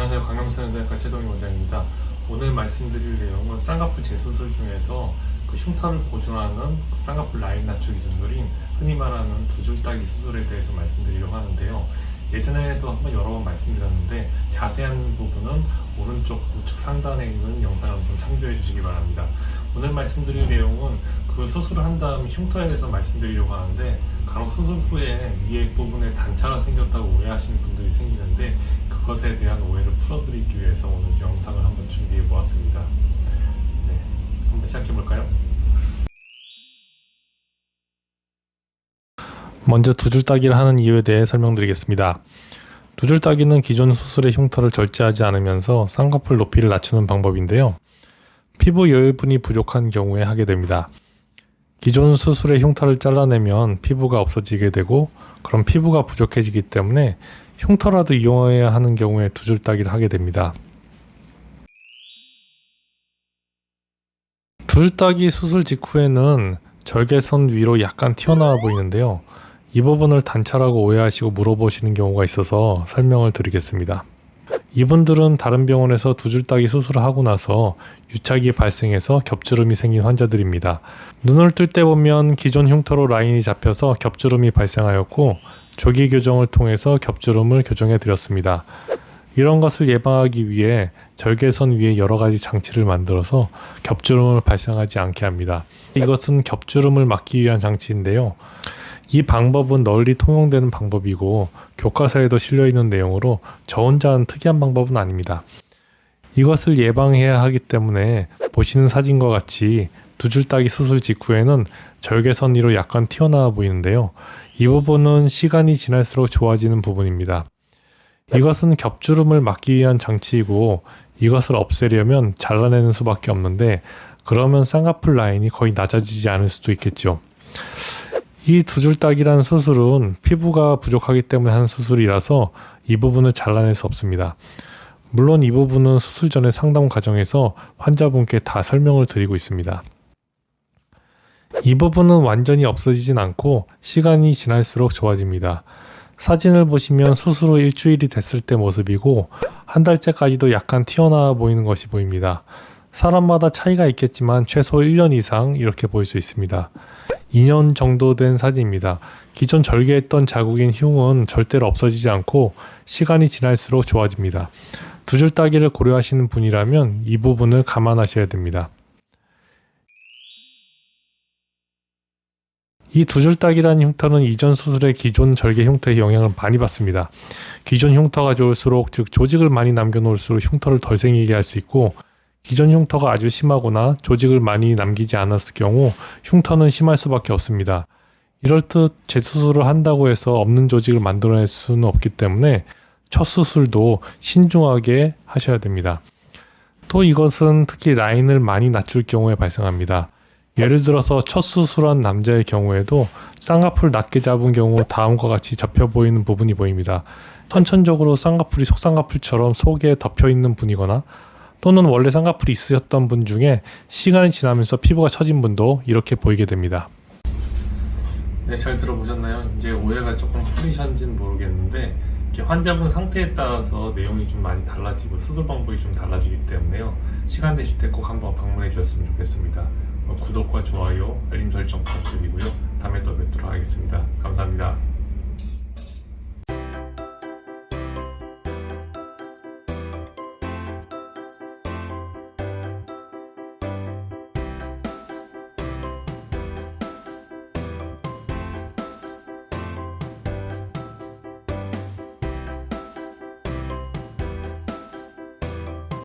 안녕하세요. 강남성형외과 최동희 원장입니다. 오늘 말씀드릴 내용은 쌍꺼풀 재수술 중에서 그 흉터를 보존하는 쌍꺼풀 라인 낮추기 수술인 흔히 말하는 두 줄 따기 수술에 대해서 말씀드리려고 하는데요. 예전에도 한번 여러 번 말씀드렸는데 자세한 부분은 오른쪽 우측 상단에 있는 영상을 한번 참조해 주시기 바랍니다. 오늘 말씀드릴 내용은 그 수술을 한 다음 흉터에 대해서 말씀드리려고 하는데 간혹 수술 후에 위에 부분에 단차가 생겼다고 오해하시는 분들이 생기는데 그것에 대한 오해를 풀어드리기 위해서 오늘 영상을 한번 준비해 보았습니다. 네, 한번 시작해 볼까요? 먼저 두 줄 따기를 하는 이유에 대해 설명드리겠습니다. 두 줄 따기는 기존 수술의 흉터를 절제하지 않으면서 쌍꺼풀 높이를 낮추는 방법인데요. 피부 여유분이 부족한 경우에 하게 됩니다. 기존 수술의 흉터를 잘라내면 피부가 없어지게 되고 그럼 피부가 부족해지기 때문에 흉터라도 이용해야 하는 경우에 두 줄 따기를 하게 됩니다. 두 줄 따기 수술 직후에는 절개선 위로 약간 튀어나와 보이는데요. 이 부분을 단차라고 오해하시고 물어보시는 경우가 있어서 설명을 드리겠습니다. 이분들은 다른 병원에서 두 줄 따기 수술을 하고 나서 유착이 발생해서 겹주름이 생긴 환자들입니다. 눈을 뜰 때 보면 기존 흉터로 라인이 잡혀서 겹주름이 발생하였고 조기 교정을 통해서 겹주름을 교정해 드렸습니다. 이런 것을 예방하기 위해 절개선 위에 여러 가지 장치를 만들어서 겹주름을 발생하지 않게 합니다. 이것은 겹주름을 막기 위한 장치인데요. 이 방법은 널리 통용되는 방법이고 교과서에도 실려있는 내용으로 저 혼자 하는 특이한 방법은 아닙니다. 이것을 예방해야 하기 때문에 보시는 사진과 같이 두 줄 따기 수술 직후에는 절개선 위로 약간 튀어나와 보이는데요. 이 부분은 시간이 지날수록 좋아지는 부분입니다. 이것은 겹주름을 막기 위한 장치이고 이것을 없애려면 잘라내는 수밖에 없는데 그러면 쌍꺼풀 라인이 거의 낮아지지 않을 수도 있겠죠. 이 두 줄 따기란 수술은 피부가 부족하기 때문에 하는 수술이라서 이 부분을 잘라낼 수 없습니다. 물론 이 부분은 수술 전에 상담 과정에서 환자분께 다 설명을 드리고 있습니다. 이 부분은 완전히 없어지진 않고 시간이 지날수록 좋아집니다. 사진을 보시면 수술 후 일주일이 됐을 때 모습이고 한 달째까지도 약간 튀어나와 보이는 것이 보입니다. 사람마다 차이가 있겠지만 최소 1년 이상 이렇게 보일 수 있습니다. 2년 정도 된 사진입니다. 기존 절개했던 자국인 흉은 절대로 없어지지 않고 시간이 지날수록 좋아집니다. 두 줄 따기를 고려하시는 분이라면 이 부분을 감안하셔야 됩니다. 이 두 줄 따기라는 흉터는 이전 수술의 기존 절개 흉터의 영향을 많이 받습니다. 기존 흉터가 좋을수록 즉 조직을 많이 남겨놓을수록 흉터를 덜 생기게 할 수 있고 기존 흉터가 아주 심하거나 조직을 많이 남기지 않았을 경우 흉터는 심할 수밖에 없습니다. 이럴듯 재수술을 한다고 해서 없는 조직을 만들어낼 수는 없기 때문에 첫 수술도 신중하게 하셔야 됩니다. 또 이것은 특히 라인을 많이 낮출 경우에 발생합니다. 예를 들어서 첫 수술한 남자의 경우에도 쌍꺼풀 낮게 잡은 경우 다음과 같이 접혀 보이는 부분이 보입니다. 선천적으로 쌍꺼풀이 속쌍꺼풀처럼 속에 덮여 있는 분이거나 또는 원래 쌍꺼풀이 있으셨던 분 중에 시간이 지나면서 피부가 처진 분도 이렇게 보이게 됩니다. 네, 잘 들어보셨나요? 이제 오해가 조금 풀리셨는지는 모르겠는데 환자분 상태에 따라서 내용이 좀 많이 달라지고 수술 방법이 좀 달라지기 때문에요. 시간 되실 때 꼭 한번 방문해 주셨으면 좋겠습니다. 구독과 좋아요, 알림 설정 부탁드리고요. 다음에 또 뵙도록 하겠습니다. 감사합니다.